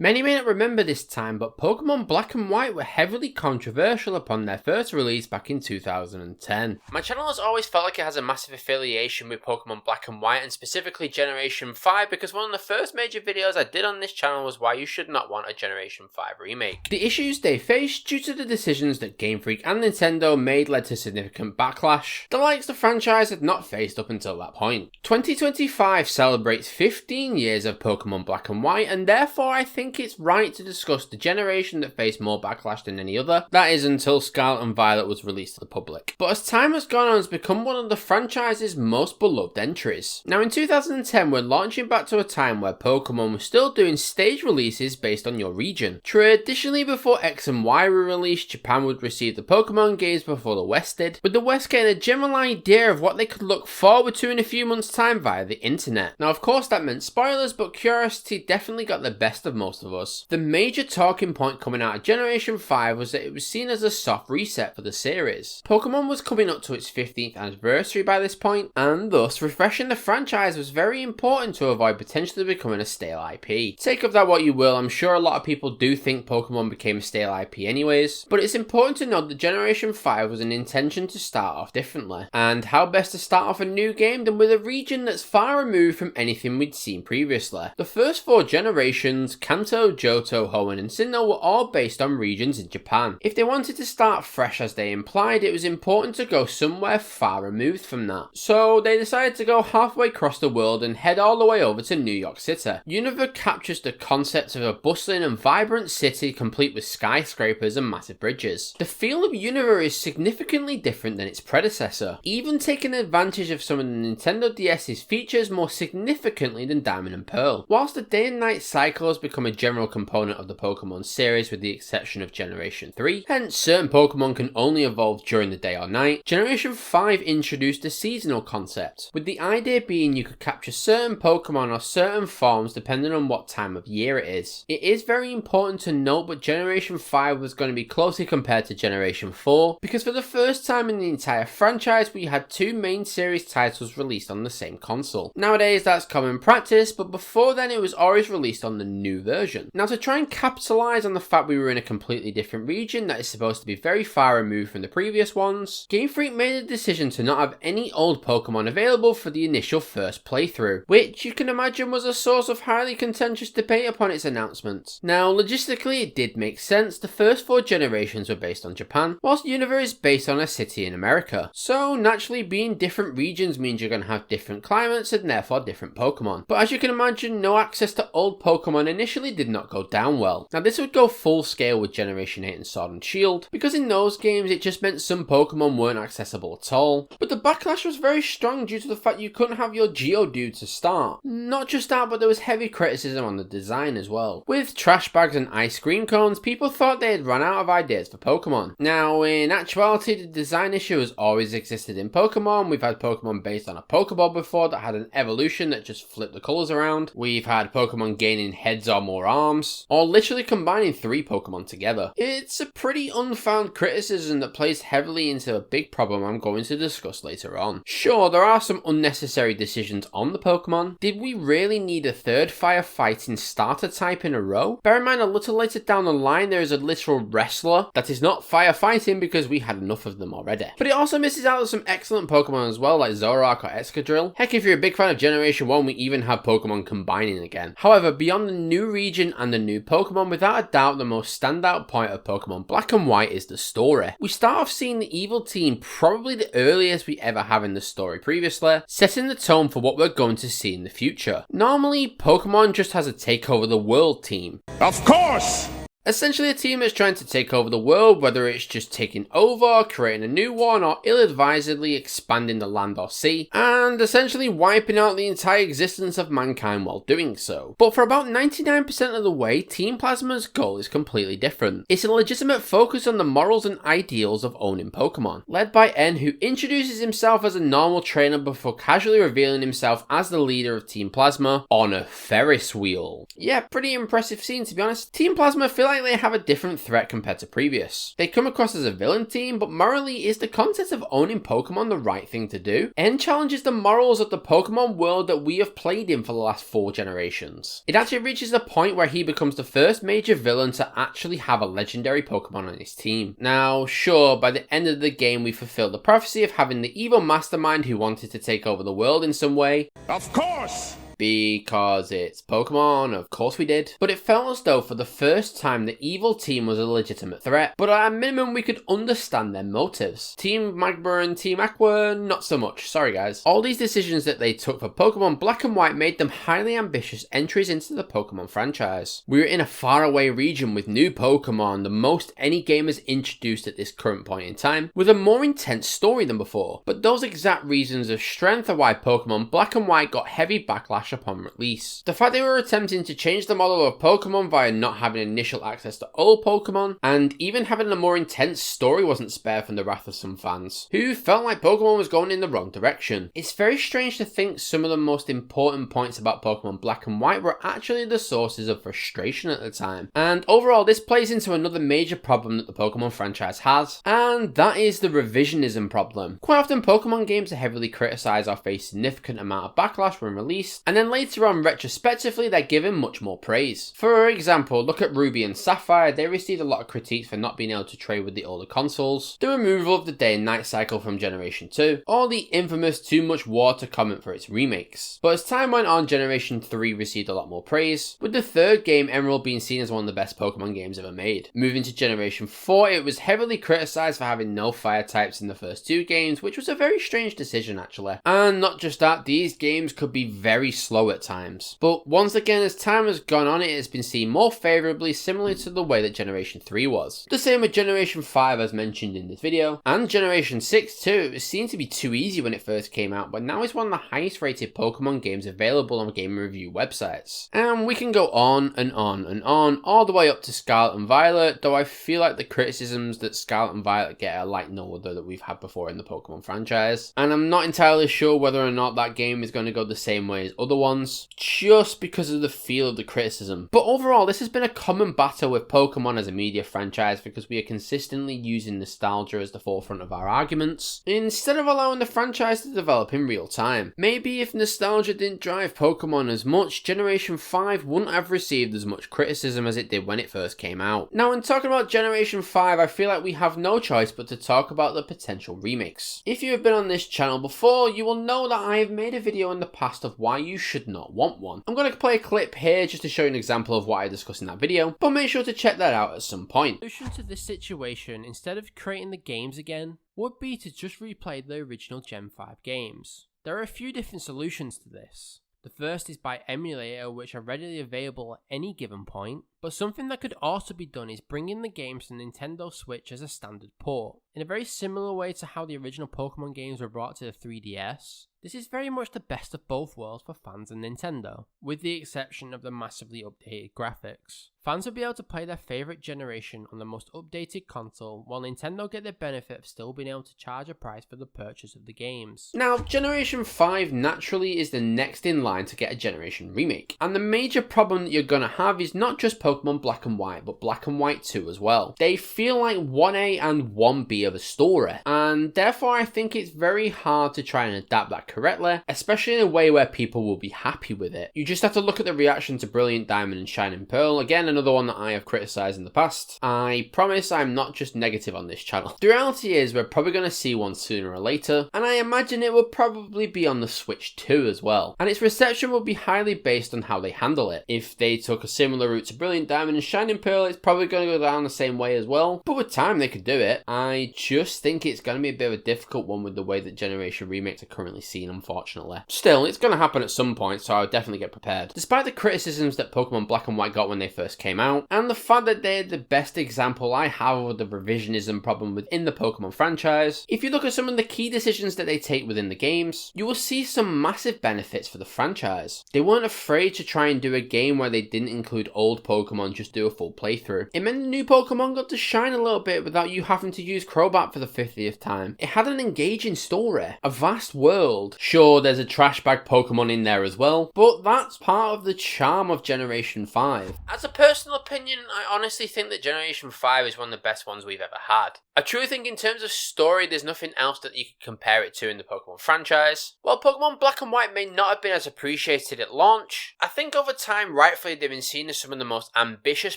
Many may not remember this time, but Pokemon Black and White were heavily controversial upon their first release back in 2010. My channel has always felt like it has a massive affiliation with Pokemon Black and White, and specifically Generation 5, because one of the first major videos I did on this channel was why you should not want a Generation 5 remake. The issues they faced due to the decisions that Game Freak and Nintendo made led to significant backlash, the likes the franchise had not faced up until that point. 2025 celebrates 15 years of Pokemon Black and White, and therefore I think it's right to discuss the generation that faced more backlash than any other, that is until Scarlet and Violet was released to the public. But as time has gone on, it's become one of the franchise's most beloved entries. Now in 2010 we're launching back to a time where Pokemon was still doing stage releases based on your region. Traditionally before X and Y were released, Japan would receive the Pokemon games before the West did, with the West getting a general idea of what they could look forward to in a few months time via the internet. Now of course that meant spoilers, but curiosity definitely got the best of most of us. The major talking point coming out of Generation 5 was that it was seen as a soft reset for the series. Pokemon was coming up to its 15th anniversary by this point, and thus refreshing the franchise was very important to avoid potentially becoming a stale IP. Take of that what you will, I'm sure a lot of people do think Pokemon became a stale IP anyways, but it's important to note that Generation 5 was an intention to start off differently, and how best to start off a new game than with a region that's far removed from anything we'd seen previously. The first 4 generations, Kanto, Johto, Hoenn and Sinnoh, were all based on regions in Japan. If they wanted to start fresh as they implied, it was important to go somewhere far removed from that. So they decided to go halfway across the world and head all the way over to New York City. Unova captures the concept of a bustling and vibrant city complete with skyscrapers and massive bridges. The feel of Unova is significantly different than its predecessor, even taking advantage of some of the Nintendo DS's features more significantly than Diamond and Pearl. Whilst the day and night cycle has become a general component of the Pokemon series with the exception of Generation 3, hence certain Pokemon can only evolve during the day or night, Generation 5 introduced a seasonal concept, with the idea being you could capture certain Pokemon or certain forms depending on what time of year it is. It is very important to note, but Generation 5 was going to be closely compared to Generation 4, because for the first time in the entire franchise we had 2 main series titles released on the same console. Nowadays that's common practice, but before then it was always released on the new version. Now to try and capitalise on the fact we were in a completely different region that is supposed to be very far removed from the previous ones, Game Freak made a decision to not have any old Pokemon available for the initial first playthrough, which you can imagine was a source of highly contentious debate upon its announcement. Now logistically it did make sense, the first 4 generations were based on Japan, whilst Unova is based on a city in America. So naturally being different regions means you're going to have different climates and therefore different Pokemon. But as you can imagine, no access to old Pokemon initially did not go down well. Now this would go full scale with Generation 8 and Sword and Shield, because in those games it just meant some Pokemon weren't accessible at all. But the backlash was very strong due to the fact you couldn't have your Geodude to start. Not just that, but there was heavy criticism on the design as well. With trash bags and ice cream cones, people thought they had run out of ideas for Pokemon. Now in actuality the design issue has always existed in Pokemon. We've had Pokemon based on a Pokeball before that had an evolution that just flipped the colours around. We've had Pokemon gaining heads or more arms, or literally combining 3 Pokemon together. It's a pretty unfound criticism that plays heavily into a big problem I'm going to discuss later on. Sure, there are some unnecessary decisions on the Pokemon. Did we really need a 3rd firefighting starter type in a row? Bear in mind a little later down the line there is a literal wrestler that is not firefighting because we had enough of them already. But it also misses out on some excellent Pokemon as well, like Zoroark or Excadrill. Heck, if you're a big fan of Generation 1, we even have Pokemon combining again. However, beyond the new region and the new Pokemon, without a doubt the most standout point of Pokemon Black and White is the story. We start off seeing the evil team probably the earliest we ever have in the story previously, setting the tone for what we're going to see in the future. Normally, Pokemon just has a take over the world team. Of course! Essentially a team that's trying to take over the world, whether it's just taking over, creating a new one, or ill-advisedly expanding the land or sea, and essentially wiping out the entire existence of mankind while doing so. But for about 99% of the way, Team Plasma's goal is completely different. It's a legitimate focus on the morals and ideals of owning Pokemon, led by N, who introduces himself as a normal trainer before casually revealing himself as the leader of Team Plasma on a Ferris wheel. Yeah, pretty impressive scene to be honest. Team Plasma feel like they have a different threat compared to previous. They come across as a villain team, but morally, is the concept of owning Pokemon the right thing to do? N challenges the morals of the Pokemon world that we have played in for the last 4 generations. It actually reaches a point where he becomes the first major villain to actually have a legendary Pokemon on his team. Now, sure, by the end of the game we fulfill the prophecy of having the evil mastermind who wanted to take over the world in some way. Of course! Because it's Pokemon, of course we did. But it felt as though for the first time the evil team was a legitimate threat, but at a minimum we could understand their motives. Team Magma and Team Aqua, not so much, sorry guys. All these decisions that they took for Pokemon Black and White made them highly ambitious entries into the Pokemon franchise. We were in a faraway region with new Pokemon, the most any game has introduced at this current point in time, with a more intense story than before. But those exact reasons of strength are why Pokemon Black and White got heavy backlash upon release. The fact they were attempting to change the model of Pokemon via not having initial access to old Pokemon, and even having a more intense story wasn't spared from the wrath of some fans, who felt like Pokemon was going in the wrong direction. It's very strange to think some of the most important points about Pokemon Black and White were actually the sources of frustration at the time, and overall this plays into another major problem that the Pokemon franchise has, and that is the revisionism problem. Quite often Pokemon games are heavily criticised or face significant amount of backlash when released, and then later on retrospectively they're given much more praise. For example, look at Ruby and Sapphire, they received a lot of critiques for not being able to trade with the older consoles, the removal of the day and night cycle from Generation 2, or the infamous too much water comment for its remakes. But as time went on, Generation 3 received a lot more praise, with the third game, Emerald, being seen as one of the best Pokemon games ever made. Moving to Generation 4, it was heavily criticised for having no fire types in the first 2 games, which was a very strange decision actually. And not just that, these games could be very slow at times. But once again, as time has gone on, it has been seen more favourably, similar to the way that Generation 3 was. The same with Generation 5 as mentioned in this video, and Generation 6 too. It seemed to be too easy when it first came out, but now it's one of the highest rated Pokemon games available on game review websites. And we can go on and on and on, all the way up to Scarlet and Violet, though I feel like the criticisms that Scarlet and Violet get are like no other that we've had before in the Pokemon franchise. And I'm not entirely sure whether or not that game is going to go the same way as other ones, just because of the feel of the criticism. But overall, this has been a common battle with Pokemon as a media franchise because we are consistently using nostalgia as the forefront of our arguments, instead of allowing the franchise to develop in real time. Maybe if nostalgia didn't drive Pokemon as much, Generation 5 wouldn't have received as much criticism as it did when it first came out. Now, in talking about Generation 5, I feel like we have no choice but to talk about the potential remakes. If you have been on this channel before, you will know that I have made a video in the past of why you should not want one. I'm going to play a clip here just to show you an example of what I discussed in that video, but make sure to check that out at some point. The solution to this situation, instead of creating the games again, would be to just replay the original Gen 5 games. There are a few different solutions to this. The first is by emulator, which are readily available at any given point, but something that could also be done is bringing the games to Nintendo Switch as a standard port. In a very similar way to how the original Pokemon games were brought to the 3DS, this is very much the best of both worlds for fans and Nintendo, with the exception of the massively updated graphics. Fans will be able to play their favourite generation on the most updated console, while Nintendo get the benefit of still being able to charge a price for the purchase of the games. Now, Generation 5 naturally is the next in line to get a Generation remake, and the major problem that you're gonna have is not just Pokemon Black and White, but Black and White 2 as well. They feel like 1A and 1B of a story, and therefore I think it's very hard to try and adapt that correctly, especially in a way where people will be happy with it. You just have to look at the reaction to Brilliant Diamond and Shining Pearl, again another one that I have criticised in the past. I promise I'm not just negative on this channel. The reality is we're probably going to see one sooner or later, and I imagine it will probably be on the Switch too as well, and its reception will be highly based on how they handle it. If they took a similar route to Brilliant Diamond and Shining Pearl, it's probably going to go down the same way as well, but with time they could do it. I just think it's going to be a bit of a difficult one with the way that Generation remakes are currently seen, unfortunately. Still, it's going to happen at some point, so I would definitely get prepared. Despite the criticisms that Pokemon Black and White got when they first came out, and the fact that they're the best example I have of the revisionism problem within the Pokemon franchise, if you look at some of the key decisions that they take within the games, you will see some massive benefits for the franchise. They weren't afraid to try and do a game where they didn't include old Pokemon Pokemon just do a full playthrough. It meant the new Pokemon got to shine a little bit without you having to use Crobat for the 50th time. It had an engaging story, a vast world. Sure, there's a trash bag Pokemon in there as well, but that's part of the charm of Generation 5. As a personal opinion, I honestly think that Generation 5 is one of the best ones we've ever had. I truly think in terms of story, there's nothing else that you can compare it to in the Pokemon franchise. While Pokemon Black and White may not have been as appreciated at launch, I think over time, rightfully, they've been seen as some of the most ambitious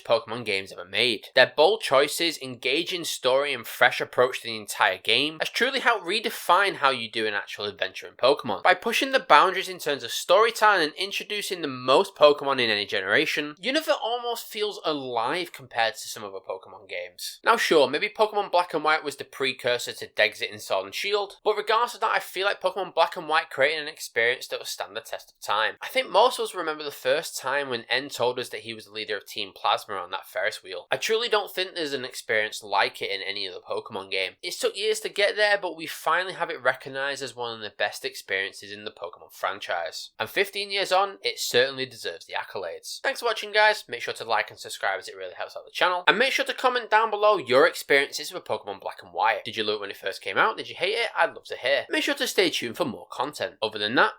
Pokemon games ever made. Their bold choices, engaging story, and fresh approach to the entire game has truly helped redefine how you do an actual adventure in Pokemon. By pushing the boundaries in terms of storytelling and introducing the most Pokemon in any generation, Unova almost feels alive compared to some other Pokemon games. Now sure, maybe Pokemon Black and White was the precursor to Dexit and Sword and Shield, but regardless of that, I feel like Pokemon Black and White created an experience that will stand the test of time. I think most of us remember the first time when N told us that he was the leader of Team Plasma on that Ferris wheel. I truly don't think there's an experience like it in any other Pokemon game. It's took years to get there, but we finally have it recognised as one of the best experiences in the Pokemon franchise. And 15 years on, it certainly deserves the accolades. Thanks for watching guys, make sure to like and subscribe as it really helps out the channel, and make sure to comment down below your experiences with Pokemon Black and White. Did you love it when it first came out? Did you hate it? I'd love to hear. Make sure to stay tuned for more content. Other than that,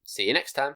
see you next time.